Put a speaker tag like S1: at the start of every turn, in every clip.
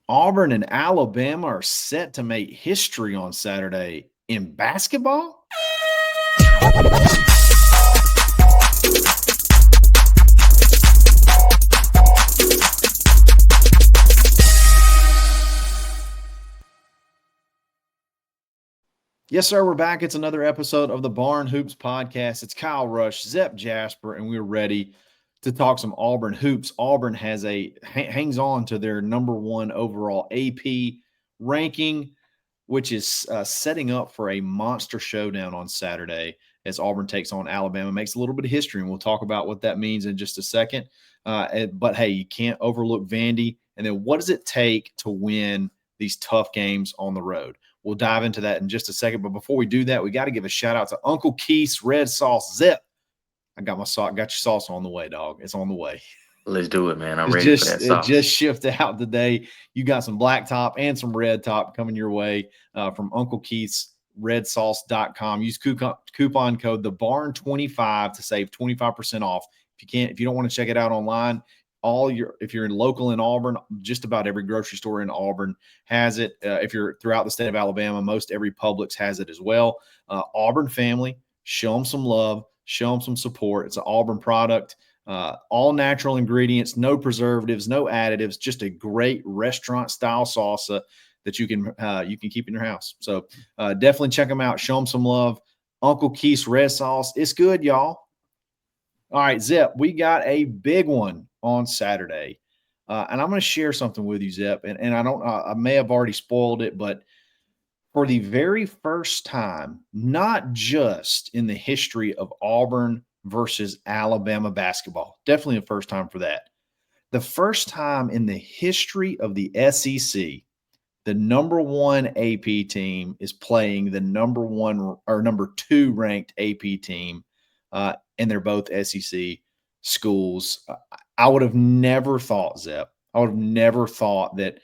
S1: Auburn and Alabama are set to make history on Saturday in basketball. Yes, sir. We're back. It's another episode of the Barn Hoops podcast. It's Kyle Rush, Zep Jasper, and we're ready to talk some Auburn hoops. Auburn hangs on to their number one overall AP ranking, which is setting up for a monster showdown on Saturday as Auburn takes on Alabama. Makes a little bit of history, and we'll talk about what that means in just a second. But hey, you can't overlook Vandy. And then what does it take to win these tough games on the road? We'll dive into that in just a second. But before we do that, we got to give a shout out to Uncle Keith's Red Sauce Zip. I got your sauce on the way, dog. It's on the way.
S2: Let's do it, man. I'm
S1: It's
S2: ready for
S1: just
S2: that
S1: it
S2: sauce.
S1: just shipped out today. You got some black top and some red top coming your way from Uncle Keith's redsauce.com. Use coupon code the barn25 to save 25% off. If you don't want to check it out online, if you're local in Auburn, just about every grocery store in Auburn has it. If you're throughout the state of Alabama, most every Publix has it as well. Auburn family, show them some love, show them some support. It's an Auburn product. All natural ingredients, no preservatives, no additives, just a great restaurant style salsa that you can keep in your house. So definitely check them out. Show them some love. Uncle Keith's red sauce. It's good, y'all. All right, Zep, we got a big one on Saturday. And I'm going to share something with you, Zep. And I may have already spoiled it, but for the very first time, not just in the history of Auburn versus Alabama basketball, definitely the first time for that. The first time in the history of the SEC, the number one AP team is playing the number one or number two ranked AP team, and they're both SEC schools. I would have never thought, Zep. I would have never thought that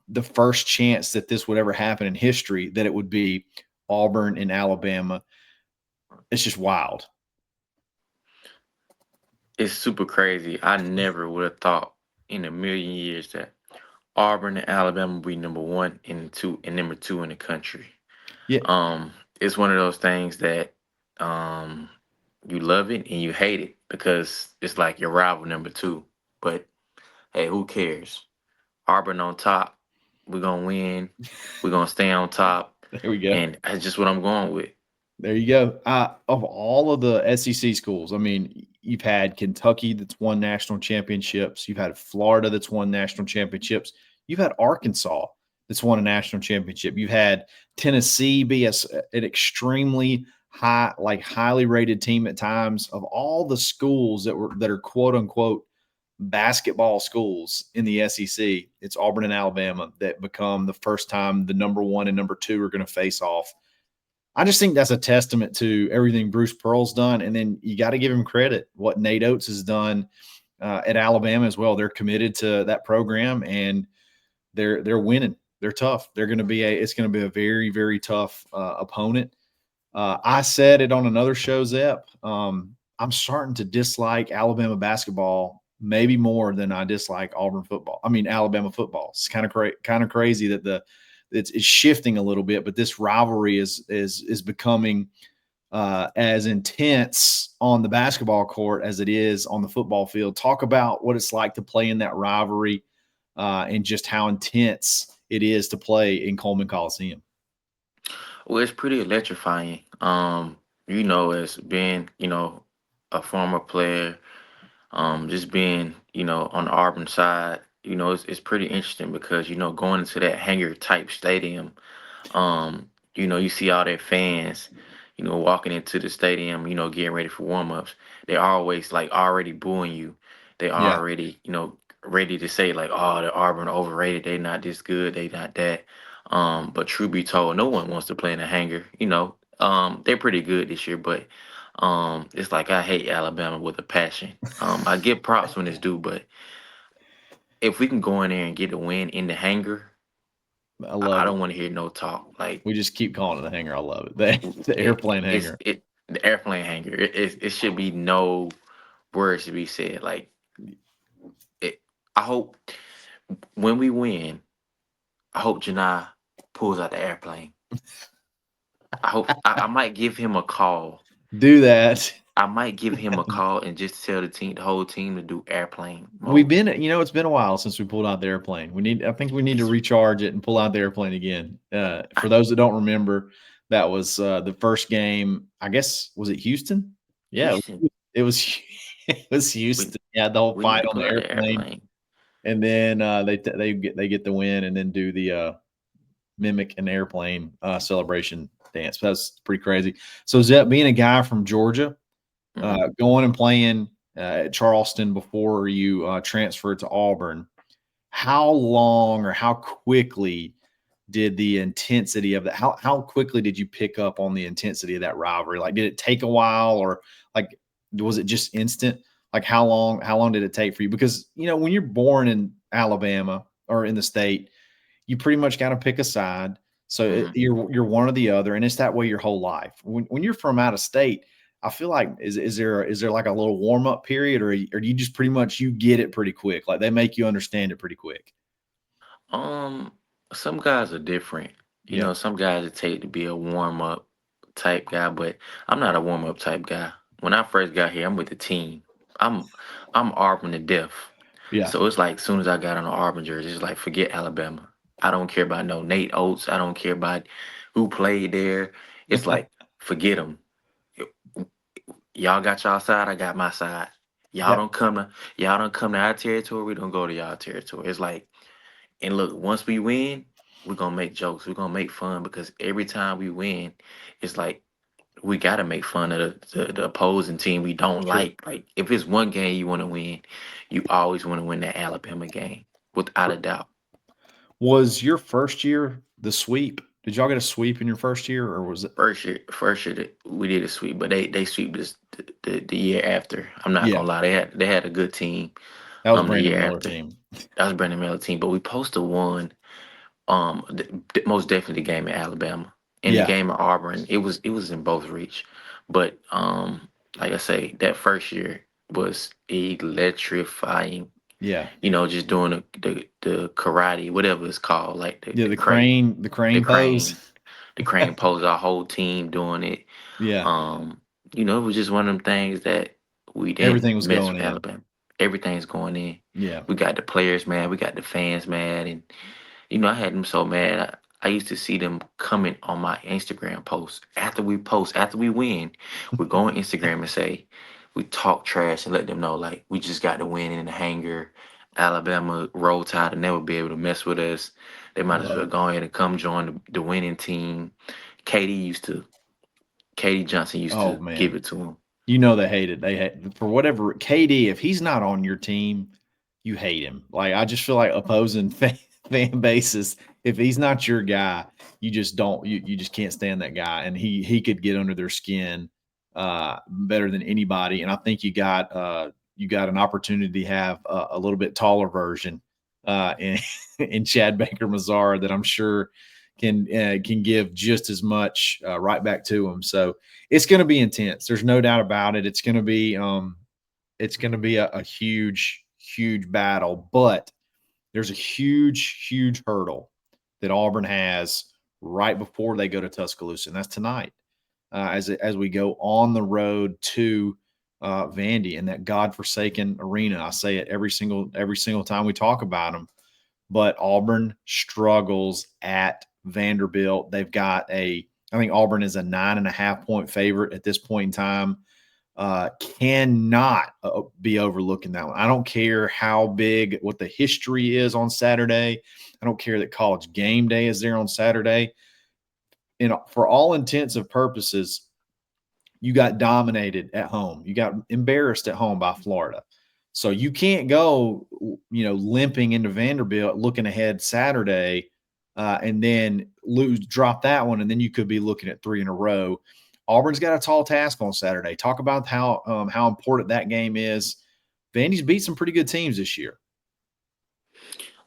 S1: the first chance that this would ever happen in history, that it would be Auburn and Alabama. It's just wild.
S2: It's super crazy. I never would have thought in a million years that Auburn and Alabama would be number one and number two in the country.
S1: Yeah.
S2: It's one of those things that um you love it and you hate it because it's like your rival number two. But hey, who cares? Auburn on top. We're gonna win. We're gonna stay on top.
S1: There we go.
S2: And that's just what I'm going with.
S1: There you go. Of all of the SEC schools, I mean, you've had Kentucky that's won national championships. You've had Florida that's won national championships. You've had Arkansas that's won a national championship. You've had Tennessee be an extremely highly rated team at times. Of all the schools that are quote unquote basketball schools in the SEC, it's Auburn and Alabama that become the first time the number one and number two are going to face off. I just think that's a testament to everything Bruce Pearl's done. And then you got to give him credit, what Nate Oates has done at Alabama as well. They're committed to that program and they're winning. They're tough. It's going to be a very, very tough opponent. I said it on another show, Zep. I'm starting to dislike Alabama basketball maybe more than I dislike Alabama football. It's kind of crazy that it's shifting a little bit, but this rivalry is becoming as intense on the basketball court as it is on the football field. Talk about what it's like to play in that rivalry and just how intense it is to play in Coleman Coliseum.
S2: Well, it's pretty electrifying. As being, a former player, just being, on the Auburn side, it's pretty interesting because, going into that hangar type stadium, you see all their fans, walking into the stadium, getting ready for warm ups. They're always like already booing you. They
S1: Yeah.
S2: already, ready to say like, oh, the Auburn overrated. They not this good. They not that. But true be told, no one wants to play in a hangar. They're pretty good this year, but it's like I hate Alabama with a passion. I give props when it's due, but if we can go in there and get a win in the hangar,
S1: I
S2: I
S1: love it.
S2: don't want to hear no talk. Like
S1: We just keep calling it the hangar. I love it. The airplane hangar.
S2: the airplane hangar. It should be no words to be said. Like I hope when we win, I hope Janai pulls out the airplane. I might give him a call.
S1: Do that.
S2: I might give him a call and just tell the whole team to do airplane
S1: We've
S2: mode.
S1: been, it's been a while since we pulled out the airplane. I think we need to
S2: It's
S1: recharge it and pull out the airplane again. For
S2: I,
S1: those that don't remember, that was the first game. I guess was it Houston? Yeah,
S2: Houston.
S1: it was. It was
S2: We
S1: Houston. Yeah, the whole
S2: we need
S1: fight
S2: to
S1: on
S2: pull
S1: the
S2: out the
S1: airplane,
S2: airplane.
S1: and then they get the win, and then do the mimic an airplane celebration dance. That's pretty crazy. So Zep, being a guy from Georgia,
S2: Hmm.
S1: going and playing at Charleston before you transferred to Auburn, how long or how quickly did the intensity of that? How quickly did you pick up on the intensity of that rivalry? Like, did it take a while, or like was it just instant? Like, how long did it take for you? Because when you're born in Alabama or in the state, you pretty much got to pick a side. So
S2: Hmm.
S1: you're one or the other, and it's that way your whole life. When you're from out of state, I feel like is there like a little warm up period, or do you just pretty much you get it pretty quick? Like they make you understand it pretty quick.
S2: Um, some guys are different. You
S1: Yeah,
S2: know, some guys it take to be a warm up type guy, but I'm not a warm up type guy. When I first got here, I'm with the team. I'm I'm Auburn to death.
S1: yeah,
S2: So it's like as soon as I got on the Auburn jersey, it's like forget Alabama. I don't care about no Nate Oates. I don't care about who played there. It's like forget them. Y'all got y'all side. I got my side. Y'all
S1: yeah.
S2: don't come to y'all don't come to our territory. We don't go to y'all territory. It's like and look, once we win, we're gonna make jokes. We're gonna make fun because every time we win, it's like we gotta make fun of the opposing team we don't
S1: Sure.
S2: like. Like if it's one game you want to win, you always want to win that Alabama game without a doubt.
S1: Was your first year the sweep? Did y'all get a sweep in your first year, or was it?
S2: First year that we did a sweep, but they sweep this the year after. I'm not
S1: Yeah,
S2: gonna lie, they had a good team.
S1: that was
S2: The
S1: Brandon
S2: year
S1: Miller
S2: after
S1: team.
S2: that was Brandon Miller team, but we posted one. Most definitely the game at Alabama and the
S1: Yeah,
S2: game at Auburn. It was in both reach, but like I say, that first year was electrifying.
S1: yeah,
S2: You know, just doing the karate, whatever it's called, like the
S1: yeah.
S2: the
S1: The
S2: crane,
S1: crane, the
S2: the
S1: crane pose.
S2: crane, the crane pose. Our whole team doing it.
S1: Yeah,
S2: Um, it was just one of them things that we didn't
S1: everything was
S2: mess
S1: going
S2: with
S1: in.
S2: Alabama. Everything's going in.
S1: Yeah.
S2: We got the players mad. We got the fans mad, and I had them so mad. I used to see them comment on my Instagram posts after we win. We go on Instagram and say, we talk trash and let them know, like, we just got the win in the hanger. Alabama roll tide to never be able to mess with us. They
S1: I
S2: might as
S1: love
S2: well
S1: it.
S2: go ahead and come join the winning team. Katie used to, Katie Johnson used
S1: Oh
S2: to give
S1: man,
S2: it to him.
S1: they hate it. They hate for whatever KD. If he's not on your team, you hate him. Like I just feel like opposing fan bases. If he's not your guy, you just don't. You just can't stand that guy, and he could get under their skin better than anybody. And I think you got an opportunity to have a little bit taller version in in Chad Baker Mazara that I'm sure can give just as much right back to him. So it's going to be intense. There's no doubt about it. It's going to be a huge battle, but there's a huge hurdle that Auburn has right before they go to Tuscaloosa, and that's tonight. As we go on the road to Vandy and that godforsaken arena. I say it every single time we talk about them. But Auburn struggles at Vanderbilt. I think Auburn is a 9.5 point favorite at this point in time. Cannot be overlooking that one. I don't care how big what the history is on Saturday. I don't care that college game day is there on Saturday. For all intents and purposes, you got dominated at home. You got embarrassed at home by Florida. So you can't go, limping into Vanderbilt looking ahead Saturday, and then drop that one, and then you could be looking at three in a row. Auburn's got a tall task on Saturday. Talk about how important that game is. Vandy's beat some pretty good teams this year.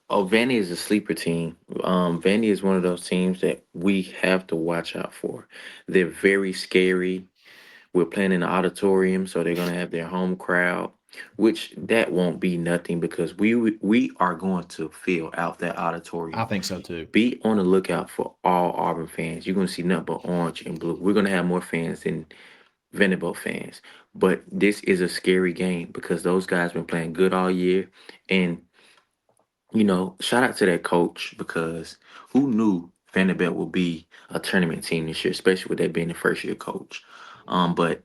S2: Oh, Vandy is a sleeper team. Vandy is one of those teams that we have to watch out for. They're very scary. We're playing in the auditorium, so they're gonna have their home crowd. which that won't be nothing because we are going to fill out that
S1: I
S2: auditorium.
S1: think so too.
S2: Be on the lookout for all Auburn fans. You're gonna see nothing but orange and blue. We're gonna have more fans than Vanderbilt fans. But this is a scary game because those guys been playing good all year. And shout out to that coach because who knew Vanderbilt would be a tournament team this year, especially with that being the first year coach. But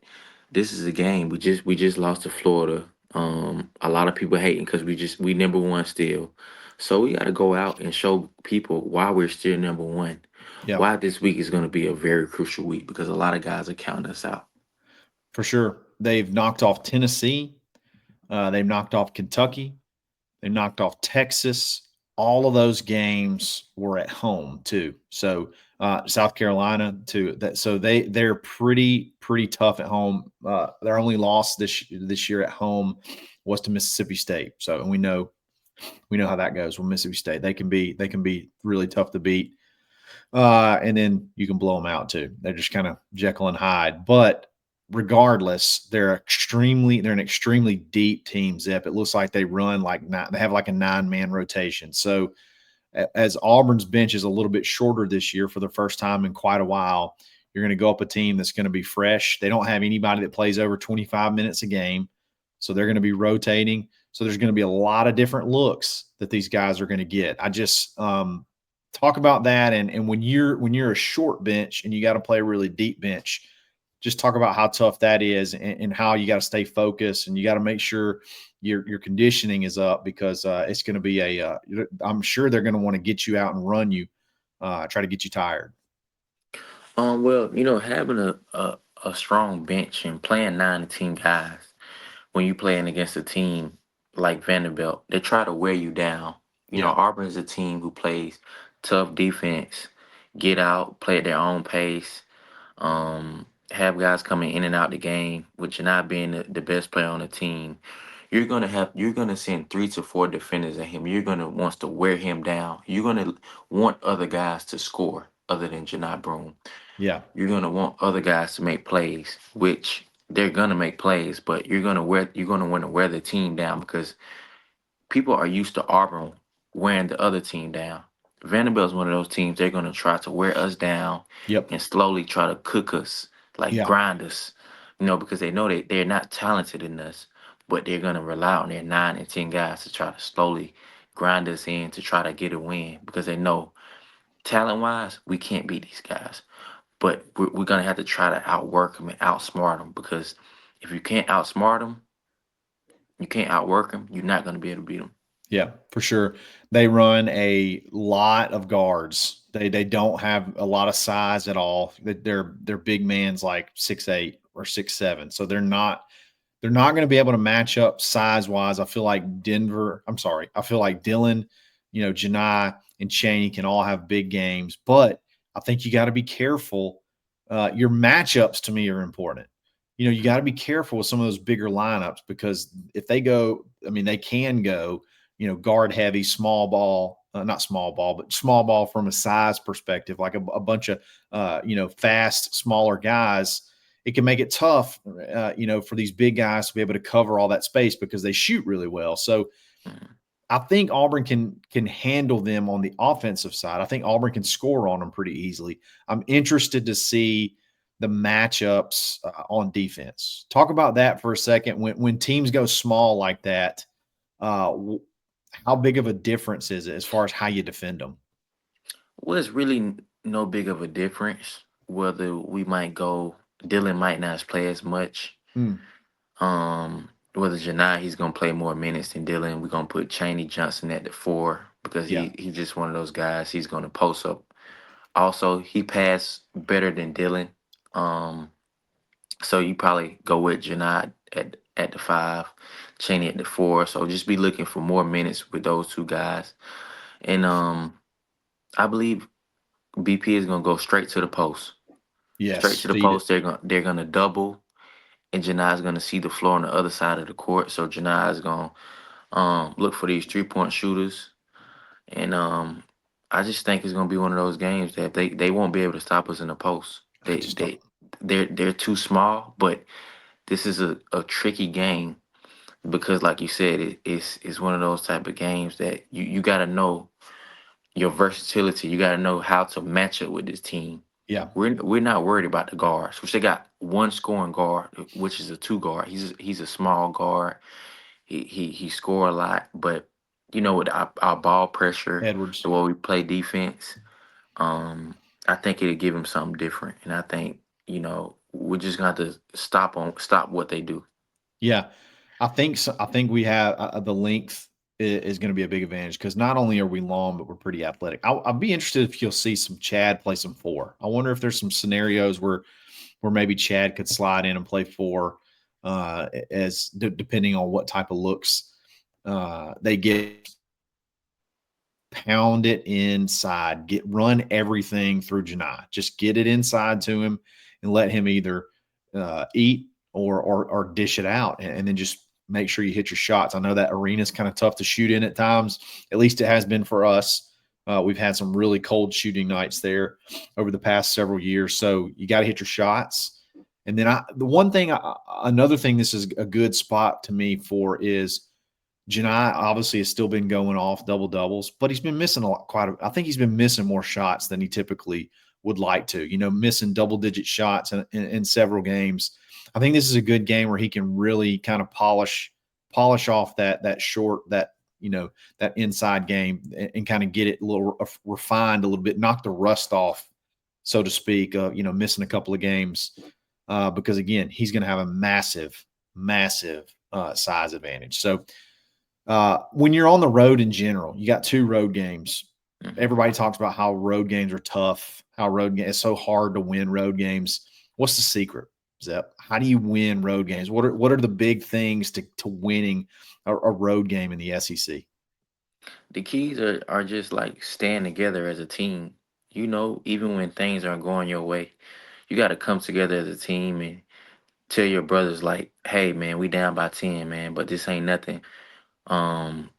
S2: this is a game. We just lost to Florida. A lot of people hating because we number one still. So we got to go out and show people why we're still number one.
S1: Yep,
S2: Why this week is going to be a very crucial week because a lot of guys are counting us out.
S1: for sure. They've knocked off Tennessee. They've knocked off Kentucky. They knocked off Texas. All of those games were at home too. So South Carolina too. So they're pretty tough at home. Their only loss this year at home was to Mississippi State. So and we know how that goes with Mississippi State. They can be really tough to beat. And then you can blow them out too. They're just kind of Jekyll and Hyde. But regardless, they're an extremely deep team. Zip. It looks like they run like they have like a 9-man rotation. So as Auburn's bench is a little bit shorter this year for the first time in quite a while, you're going to go up a team that's going to be fresh. They don't have anybody that plays over 25 minutes a game, so they're going to be rotating. So there's going to be a lot of different looks that these guys are going to get. I just talk about that, and when you're a short bench and you got to play a really deep bench, just talk about how tough that is and how you got to stay focused and you got to make sure your conditioning is up because it's going to be I'm sure they're going to want to get you out and run you, try to get you tired.
S2: Well, having a strong bench and playing 9 to 10 guys when you playing against a team like Vanderbilt, they try to wear you down.
S1: Yeah.
S2: Auburn is a team who plays tough defense, get out, play at their own pace, have guys coming in and out the game, with Janai being the best player on the team. You're gonna send 3 to 4 defenders at him. You're gonna want to wear him down. You're gonna want other guys to score other than Janai Broom.
S1: Yeah.
S2: You're gonna want other guys to make plays, which they're gonna make plays, but you're gonna want to wear the team down because people are used to Auburn wearing the other team down. Vanderbilt's one of those teams they're gonna try to wear us down
S1: Yep.
S2: and slowly try to cook us, like
S1: Yeah.
S2: grind us, because they know they're not talented in us, but they're gonna rely on their 9 and 10 guys to try to slowly grind us in to try to get a win because they know talent wise we can't beat these guys. But we're gonna have to try to outwork them and outsmart them because if you can't outsmart them, you can't outwork them. You're not gonna be able to beat them.
S1: Yeah, for sure. They run a lot of guards. They don't have a lot of size at all. They're big man's like 6'8" or 6'7". So they're not going to be able to match up size wise. I feel like Denver. I'm sorry. I feel like Dylan, Janai and Cheney can all have big games, but I think you got to be careful. Your matchups to me are important. You got to be careful with some of those bigger lineups because if they go, I mean, they can go, guard heavy, small ball, not small ball, but small ball from a size perspective, like a bunch of, fast, smaller guys. It can make it tough, for these big guys to be able to cover all that space because they shoot really well. So
S2: Mhm.
S1: I think Auburn can handle them on the offensive side. I think Auburn can score on them pretty easily. I'm interested to see the matchups on defense. Talk about that for a second. When teams go small like that, uh, how big of a difference is it as far as how you defend them?
S2: Well, it's really no big of a difference whether we might go. Dylan might not play as much.
S1: Mm,
S2: Whether Janai he's gonna play more minutes than Dylan. We're gonna put Cheney Johnson at the 4 because
S1: yeah,
S2: he's just one of those guys. He's gonna post up. Also, he passed better than Dylan. Um, So you probably go with Janai at the 5, Cheney at the 4. So just be looking for more minutes with those 2 guys. And I believe BP is gonna go straight to the post. Straight
S1: yes,
S2: to the
S1: feed it.
S2: post. They're gonna double, and Janai's gonna see the floor on the other side of the court. So Janai's gonna look for these 3-point shooters. And I just think it's gonna be one of those games that they won't be able to stop us in the post.
S1: I
S2: They
S1: just don't.
S2: they they're too small, but this is a tricky game because like you said, it's one of those type of games that you got to know your versatility. You got to know how to match up with this team.
S1: Yeah,
S2: We're not worried about the guards, which they got one scoring guard, which is a two guard. He's a small guard. He score a lot, but with our ball pressure, the
S1: Edwards.
S2: way we play defense, um, I think it'll give him something different. And I think we're just gonna have to stop what they do.
S1: Yeah, I think so. I think we have the length is going to be a big advantage because not only are we long, but we're pretty athletic. I'll be interested if you'll see some Chad play some four. I wonder if there's some scenarios where maybe Chad could slide in and play four, as depending on what type of looks they get. Pound it inside, run everything through Janai. Just get it inside to him and let him either eat or dish it out, and then just make sure you hit your shots. I know that arena is kind of tough to shoot in at times. At least it has been for us. We've had some really cold shooting nights there over the past several years. So you got to hit your shots. And then another thing this is a good spot to me for is Janai obviously has still been going off double doubles, but he's been missing I think he's been missing more shots than he typically would like to. Missing double digit shots in several games. I think this is a good game where he can really kind of polish off that short that inside game and kind of get it a little refined a little bit, knock the rust off, so to speak. Missing a couple of games because again he's going to have a massive size advantage. So when you're on the road in general, you got two road games.
S2: Mhm.
S1: Everybody talks about how road games are tough, how it's so hard to win road games. What's the secret, Zep? How do you win road games? What are the big things to winning a road game in the SEC?
S2: The keys are just like staying together as a team. Even when things aren't going your way, you got to come together as a team and tell your brothers like, "Hey, man, we down by 10, man, but this ain't nothing.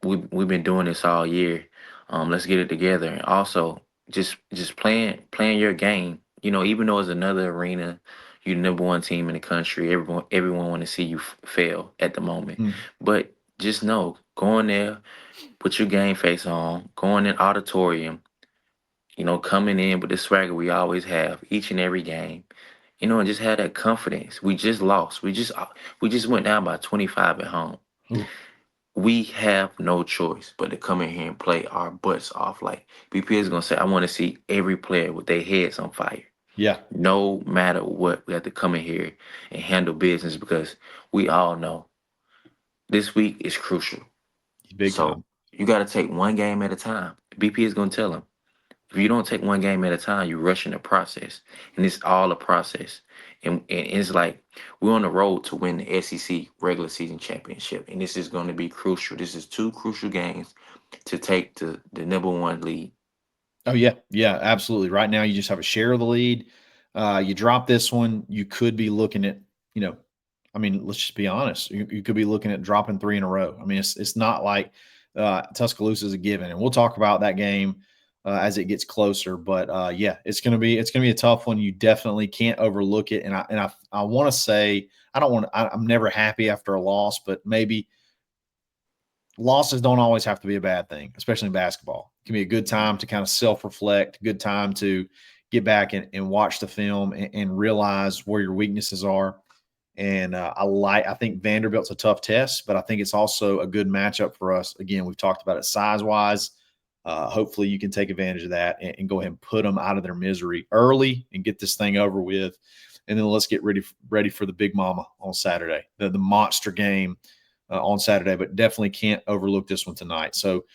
S2: We've been doing this all year. Let's get it together." And also just playing your game. Even though it's another arena, you're the number one team in the country. Everyone want to see you fail at the moment,
S1: Mm.
S2: but just know, go in there, put your game face on, go in an auditorium. Coming in with the swagger we always have each and every game. And just have that confidence. We just lost. We just went down by 25 at home.
S1: Ooh,
S2: We have no choice but to come in here and play our butts off. Like BP is gonna say, I want to see every player with their heads on fire.
S1: yeah,
S2: No matter what, we have to come in here and handle business because we all know this week is crucial.
S1: big
S2: So
S1: time.
S2: you got to take one game at a time. BP is gonna tell them, if you don't take one game at a time, you're rushing the process, and it's all a process. And it's like we're on the road to win the SEC regular season championship, and this is going to be crucial. This is two crucial games to take to the number one lead.
S1: Oh yeah, yeah, absolutely. Right now, you just have a share of the lead. You drop this one, you could be looking at, you know, I mean, let's just be honest. You could be looking at dropping three in a row. I mean, it's not like Tuscaloosa is a given, and we'll talk about that game as it gets closer. But yeah, it's gonna be a tough one. You definitely can't overlook it. And I want to say I don't want I'm never happy after a loss, but maybe losses don't always have to be a bad thing, especially in basketball. It can be a good time to kind of self reflect, good time to get back and watch the film and realize where your weaknesses are. And I think Vanderbilt's a tough test, but I think it's also a good matchup for us. Again, we've talked about it size wise. Hopefully, you can take advantage of that and go ahead and put them out of their misery early and get this thing over with. And then let's get ready for the big mama on Saturday, the monster game on Saturday. But definitely can't overlook this one tonight. So,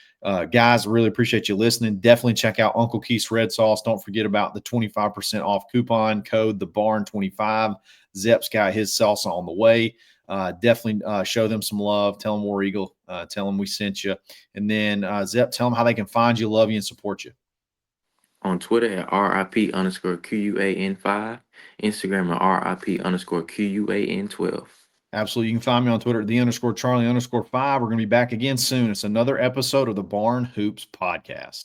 S1: guys, really appreciate you listening. Definitely check out Uncle Keith's Red Sauce. Don't forget about the 25% off coupon code, the Barn 25. Zep's got his salsa on the way. Definitely show them some love. Tell them War Eagle. Tell them we sent you. And then, Zep, tell them how they can find you, love you, and support you.
S2: On Twitter at RIP_QUAN5, Instagram at RIP_QUAN12.
S1: Absolutely. You can find me on Twitter at _Charlie_5. We're going to be back again soon. It's another episode of the Barn Hoops Podcast.